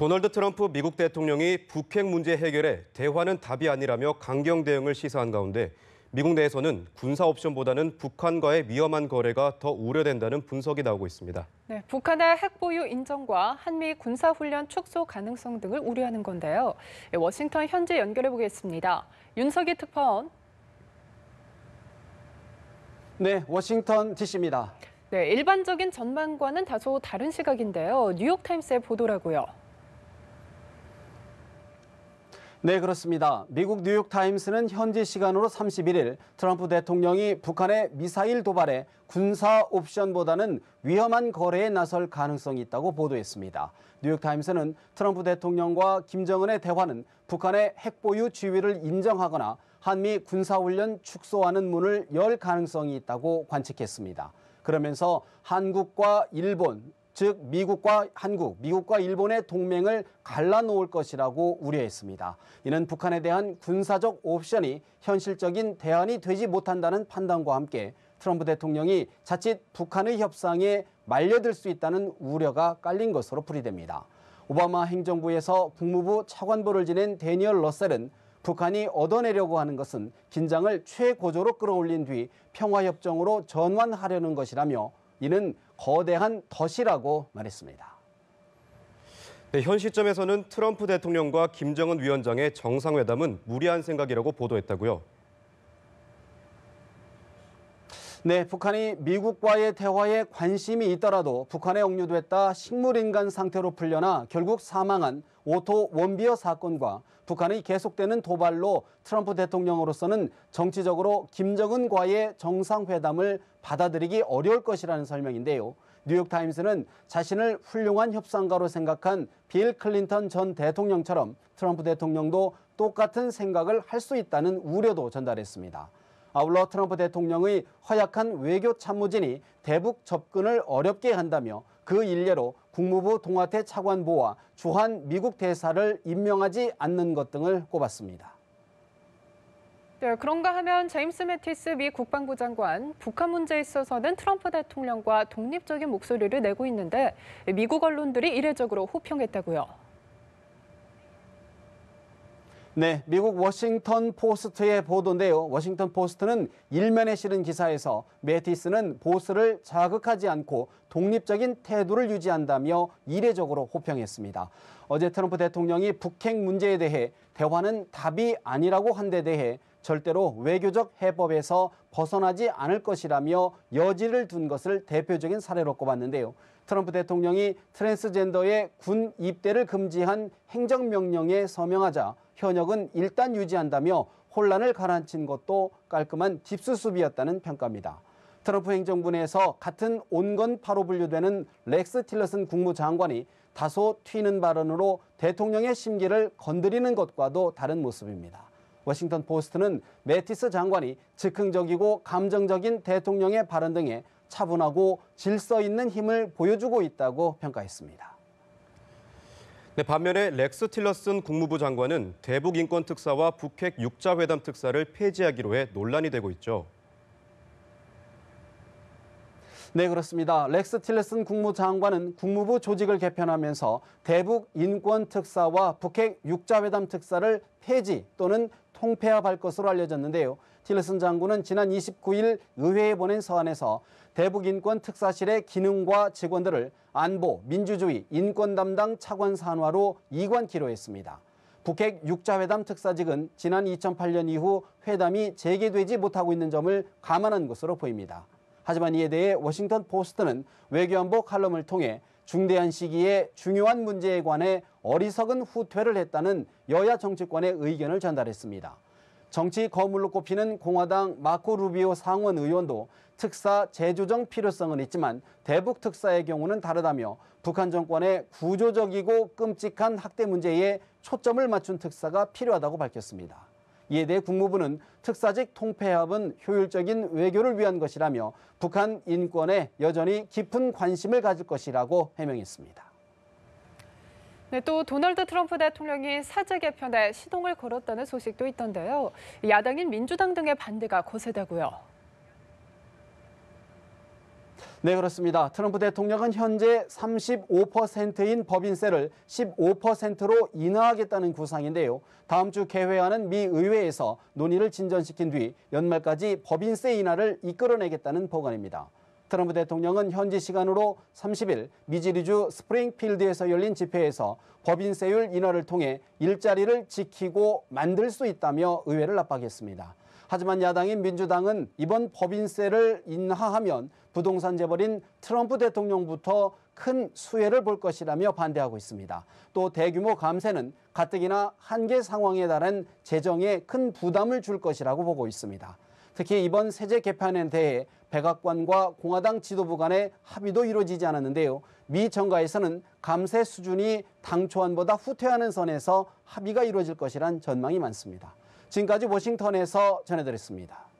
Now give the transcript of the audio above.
도널드 트럼프 미국 대통령이 북핵 문제 해결에 대화는 답이 아니라며 강경 대응을 시사한 가운데 미국 내에서는 군사 옵션보다는 북한과의 위험한 거래가 더 우려된다는 분석이 나오고 있습니다. 네, 북한의 핵 보유 인정과 한미 군사훈련 축소 가능성 등을 우려하는 건데요. 워싱턴 현지 연결해 보겠습니다. 윤석희 특파원. 네, 워싱턴 DC입니다. 네, 일반적인 전망과는 다소 다른 시각인데요. 뉴욕타임스의 보도라고요. 네, 그렇습니다. 미국 뉴욕타임스는 현지 시간으로 31일 트럼프 대통령이 북한의 미사일 도발에 군사 옵션보다는 위험한 거래에 나설 가능성이 있다고 보도했습니다. 뉴욕타임스는 트럼프 대통령과 김정은의 대화는 북한의 핵보유 지위를 인정하거나 한미 군사훈련 축소하는 문을 열 가능성이 있다고 관측했습니다. 그러면서 한국과 일본, 즉 미국과 한국, 미국과 일본의 동맹을 갈라놓을 것이라고 우려했습니다. 이는 북한에 대한 군사적 옵션이 현실적인 대안이 되지 못한다는 판단과 함께 트럼프 대통령이 자칫 북한의 협상에 말려들 수 있다는 우려가 깔린 것으로 풀이됩니다. 오바마 행정부에서 국무부 차관보를 지낸 데니얼 러셀은 북한이 얻어내려고 하는 것은 긴장을 최고조로 끌어올린 뒤 평화협정으로 전환하려는 것이라며 이는 거대한 덫이라고 말했습니다. 네, 현 시점에서는 트럼프 대통령과 김정은 위원장의 정상회담은 무리한 생각이라고 보도했다고요. 네, 북한이 미국과의 대화에 관심이 있더라도 북한에 억류됐다 식물인간 상태로 풀려나 결국 사망한 오토 원비어 사건과 북한의 계속되는 도발로 트럼프 대통령으로서는 정치적으로 김정은과의 정상회담을 받아들이기 어려울 것이라는 설명인데요. 뉴욕타임스는 자신을 훌륭한 협상가로 생각한 빌 클린턴 전 대통령처럼 트럼프 대통령도 똑같은 생각을 할 수 있다는 우려도 전달했습니다. 아울러 트럼프 대통령의 허약한 외교 참모진이 대북 접근을 어렵게 한다며 그 일례로 국무부 동아태 차관보와 주한 미국 대사를 임명하지 않는 것 등을 꼽았습니다. 네, 그런가 하면 제임스 매티스 미 국방부 장관, 북한 문제에 있어서는 트럼프 대통령과 독립적인 목소리를 내고 있는데 미국 언론들이 이례적으로 호평했다고요. 네, 미국 워싱턴 포스트의 보도인데요. 워싱턴 포스트는 일면에 실은 기사에서 매티스는 보스를 자극하지 않고 독립적인 태도를 유지한다며 이례적으로 호평했습니다. 어제 트럼프 대통령이 북핵 문제에 대해 대화는 답이 아니라고 한 데 대해 절대로 외교적 해법에서 벗어나지 않을 것이라며 여지를 둔 것을 대표적인 사례로 꼽았는데요. 트럼프 대통령이 트랜스젠더의 군 입대를 금지한 행정명령에 서명하자 현역은 일단 유지한다며 혼란을 가라앉힌 것도 깔끔한 뒷수습이었다는 평가입니다. 트럼프 행정부 내에서 같은 온건파로 분류되는 렉스 틸러슨 국무장관이 다소 튀는 발언으로 대통령의 심기를 건드리는 것과도 다른 모습입니다. 워싱턴 포스트는 매티스 장관이 즉흥적이고 감정적인 대통령의 발언 등에 차분하고 질서 있는 힘을 보여주고 있다고 평가했습니다. 네, 반면에 렉스 틸러슨 국무부 장관은 대북 인권 특사와 북핵 육자회담 특사를 폐지하기로 해 논란이 되고 있죠. 네, 그렇습니다. 렉스 틸러슨 국무장관은 국무부 조직을 개편하면서 대북 인권 특사와 북핵 육자회담 특사를 폐지 또는 통폐합할 것으로 알려졌는데요. 틸러슨 장군은 지난 29일 의회에 보낸 서한에서 대북 인권 특사실의 기능과 직원들을 안보, 민주주의, 인권 담당 차관 산하로 이관키로 했습니다. 북핵 육자회담 특사직은 지난 2008년 이후 회담이 재개되지 못하고 있는 점을 감안한 것으로 보입니다. 하지만 이에 대해 워싱턴 포스트는 외교안보 칼럼을 통해 중대한 시기에 중요한 문제에 관해 어리석은 후퇴를 했다는 여야 정치권의 의견을 전달했습니다. 정치 거물로 꼽히는 공화당 마코 루비오 상원 의원도 특사 재조정 필요성은 있지만 대북 특사의 경우는 다르다며 북한 정권의 구조적이고 끔찍한 학대 문제에 초점을 맞춘 특사가 필요하다고 밝혔습니다. 이에 대해 국무부는 특사직 통폐합은 효율적인 외교를 위한 것이라며 북한 인권에 여전히 깊은 관심을 가질 것이라고 해명했습니다. 네, 또 도널드 트럼프 대통령이 사제 개편에 시동을 걸었다는 소식도 있던데요. 야당인 민주당 등의 반대가 거세다고요. 네, 그렇습니다. 트럼프 대통령은 현재 35%인 법인세를 15%로 인하하겠다는 구상인데요. 다음 주 개회하는 미 의회에서 논의를 진전시킨 뒤 연말까지 법인세 인하를 이끌어내겠다는 법안입니다. 트럼프 대통령은 현지 시간으로 30일 미주리주 스프링필드에서 열린 집회에서 법인세율 인하를 통해 일자리를 지키고 만들 수 있다며 의회를 압박했습니다. 하지만 야당인 민주당은 이번 법인세를 인하하면 부동산 재벌인 트럼프 대통령부터 큰 수혜를 볼 것이라며 반대하고 있습니다. 또 대규모 감세는 가뜩이나 한계 상황에 달한 재정에 큰 부담을 줄 것이라고 보고 있습니다. 특히 이번 세제 개편에 대해 백악관과 공화당 지도부 간의 합의도 이루어지지 않았는데요. 미 정가에서는 감세 수준이 당 초안보다 후퇴하는 선에서 합의가 이루어질 것이란 전망이 많습니다. 지금까지 워싱턴에서 전해드렸습니다.